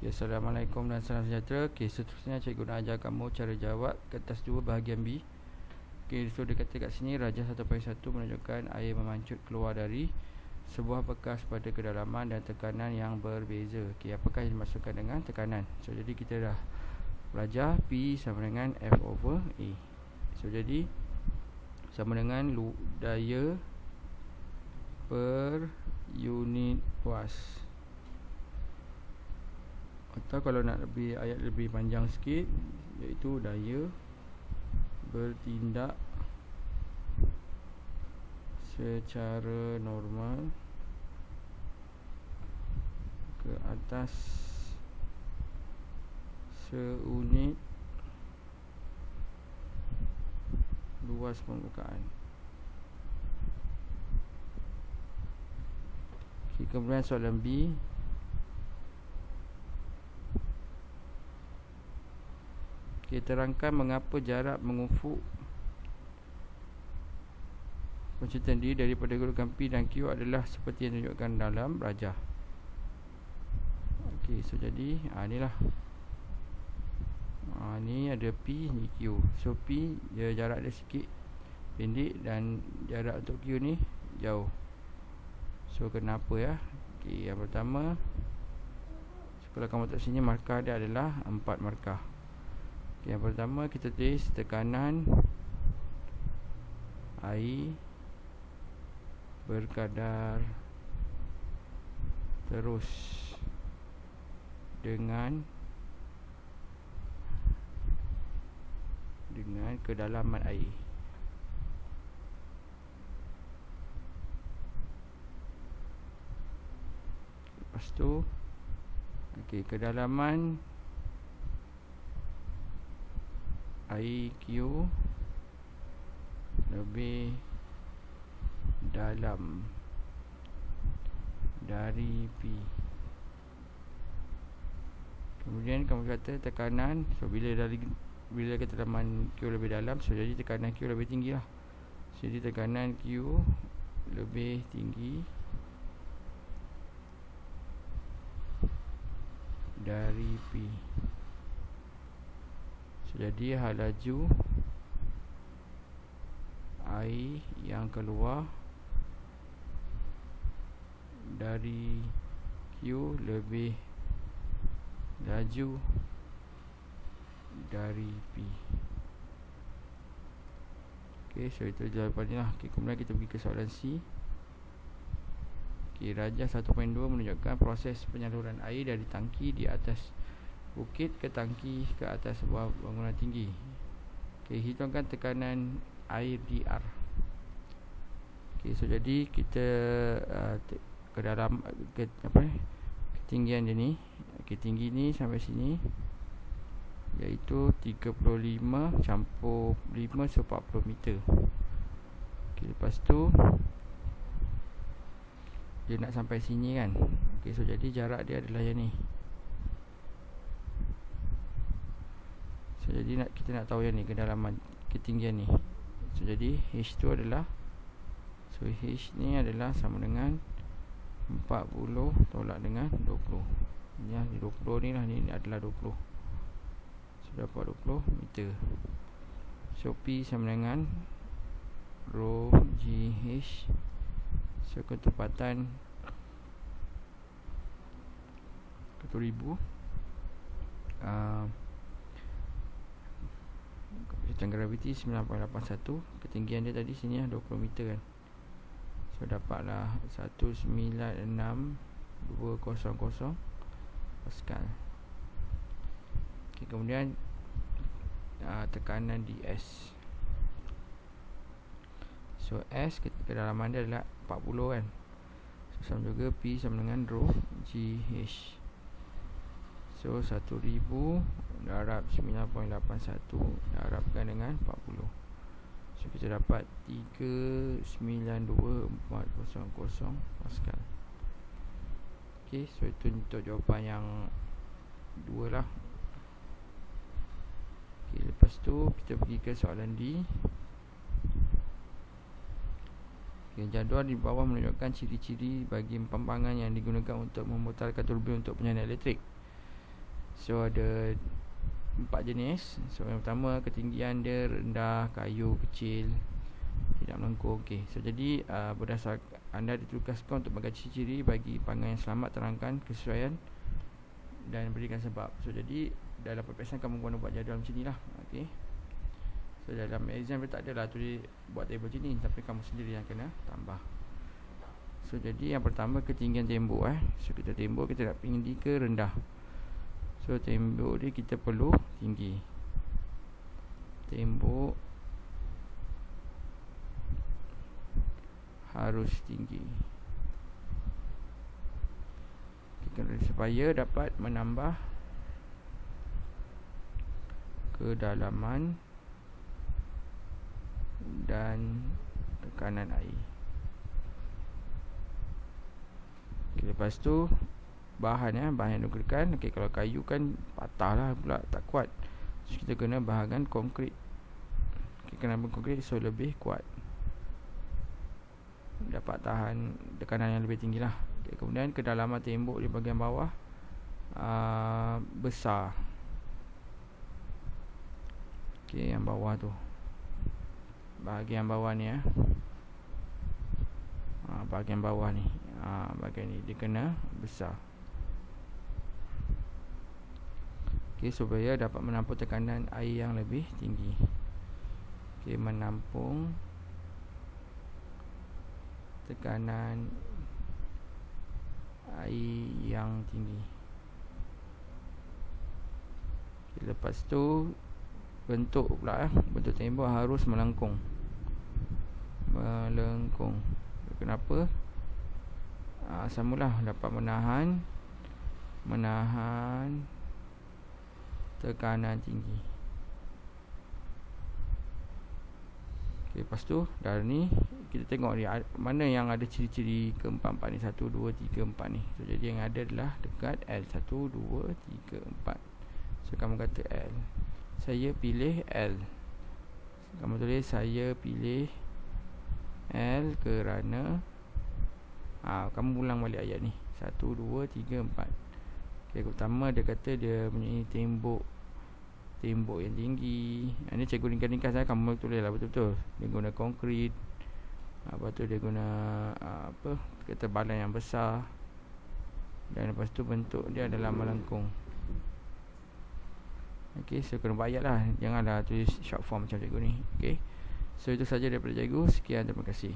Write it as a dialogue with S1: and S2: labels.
S1: Assalamualaikum dan salam sejahtera. Seterusnya cikgu nak ajar kamu cara jawab kertas 2 bahagian B. So dia kata kat sini rajah 1.1 menunjukkan air memancut keluar dari sebuah bekas pada kedalaman dan tekanan yang berbeza. Apakah yang dimaksudkan dengan tekanan? So jadi kita dah belajar P sama dengan F over A. So jadi sama dengan daya per unit luas. Atau kalau nak lebih ayat lebih panjang sikit, iaitu daya bertindak secara normal ke atas seunit luas permukaan. Kemudian soalan B, terangkan mengapa jarak mengufuk konsistensi D daripada kedudukan P dan Q adalah seperti yang ditunjukkan dalam rajah. So jadi inilah. Ni ada P, ni Q. So P dia jarak dia sikit pendek dan jarak untuk Q ni jauh. So kenapa ya? Yang pertama, kalau kamu tak sini markah dia adalah 4 markah. Yang pertama kita tulis tekanan air berkadar terus dengan kedalaman air. Lepas tu kedalaman air Q lebih dalam dari P. Kemudian kamu kata tekanan, so bila kedalaman Q lebih dalam, so jadi tekanan Q lebih tinggi lah. Jadi tekanan Q lebih tinggi dari P. Jadi laju air yang keluar dari Q lebih laju dari P. So itu jawapannya lah. Kemudian kita pergi ke soalan C. Rajah 1.2 menunjukkan proses penyaluran air dari tangki di atas bukit ke tangki ke atas sebuah bangunan tinggi. Hitungkan tekanan air DR. So jadi kita ke dalam ketinggian dia ni, tinggi ni sampai sini iaitu 35 campur 5 so 40 meter. Lepas tu dia nak sampai sini kan. So jadi jarak dia adalah yang ni. So jadi kita nak tahu yang ni, kedalaman, ketinggian ni. So jadi H tu adalah, so H ni adalah sama dengan 40 tolak dengan 20. Ni 20 ni lah, ni adalah 20. So dapat 20 meter. So P sama dengan rho GH. So ketepatan 1,000 kecepatan graviti 9.81. Ketinggian dia tadi sini lah 20 meter kan. So dapatlah 196,200 Pascal. Kemudian tekanan DS. So S kedalaman dia adalah 40 kan. So sama juga P sama dengan rho GH. So 1,000 darab 9.81 darabkan dengan 40. So kita dapat 392,400 Pascal. So itu untuk jawapan yang 2 lah. Lepas tu kita pergi ke soalan D. Jadual di bawah menunjukkan ciri-ciri bagi pempangan yang digunakan untuk memutarkan turbin untuk penyalin elektrik. So ada 4 jenis. So yang pertama, ketinggian dia rendah, kayu, kecil, tidak melengkung. Okey. So jadi berdasarkan anda ditugaskan untuk bagi ciri-ciri bagi panggilan yang selamat, terangkan kesesuaian dan berikan sebab. So jadi dalam peperiksaan kamu guna buat jadual macam ni lah. Okey. So dalam exam dia tak adalah tulis buat table macam ni, tapi kamu sendiri yang kena tambah. So jadi yang pertama, ketinggian tembok. So kita tembok kita nak tinggi ke rendah. So tembok dia kita perlu tinggi. Tembok harus tinggi supaya dapat menambah kedalaman dan tekanan air. Okay, lepas tu bahan yang digunakan. Okay, kalau kayu kan patah lah pula, tak kuat. So kita guna bahagian konkrit. Okay, kenapa konkrit? So lebih kuat, dapat tahan tekanan yang lebih tinggi lah. Okay, kemudian kedalaman tembok di bahagian bawah besar. Okay, yang bawah tu, bahagian bawah ni bahagian bawah ni, bahagian ni dia kena besar. Okay, supaya dapat menampung tekanan air yang lebih tinggi. Okay, menampung tekanan air yang tinggi. Okay, lepas tu bentuk pula bentuk tembok harus melengkung. Kenapa? Samalah, dapat menahan tekanan tinggi. Okay, lepas tu dari ni kita tengok ni mana yang ada ciri-ciri keempat-empat ni, 1, 2, 3, 4 ni. So jadi yang ada adalah dekat L, 1, 2, 3, 4. So kamu kata L, saya pilih L. Kamu tulis saya pilih L kerana kamu ulang balik ayat ni, 1, 2, 3, 4. Okay, pertama dia kata dia punya tembok yang tinggi. Ini cikgu ringkas lah, kamu tulis lah betul-betul. Dia guna konkrit. Lepas tu dia guna ketebalan yang besar. Dan lepas tu bentuk dia adalah melengkung. Okay, so kena bayar lah. Janganlah tulis short form macam cikgu ni. Okay, so itu saja daripada cikgu. Sekian, terima kasih.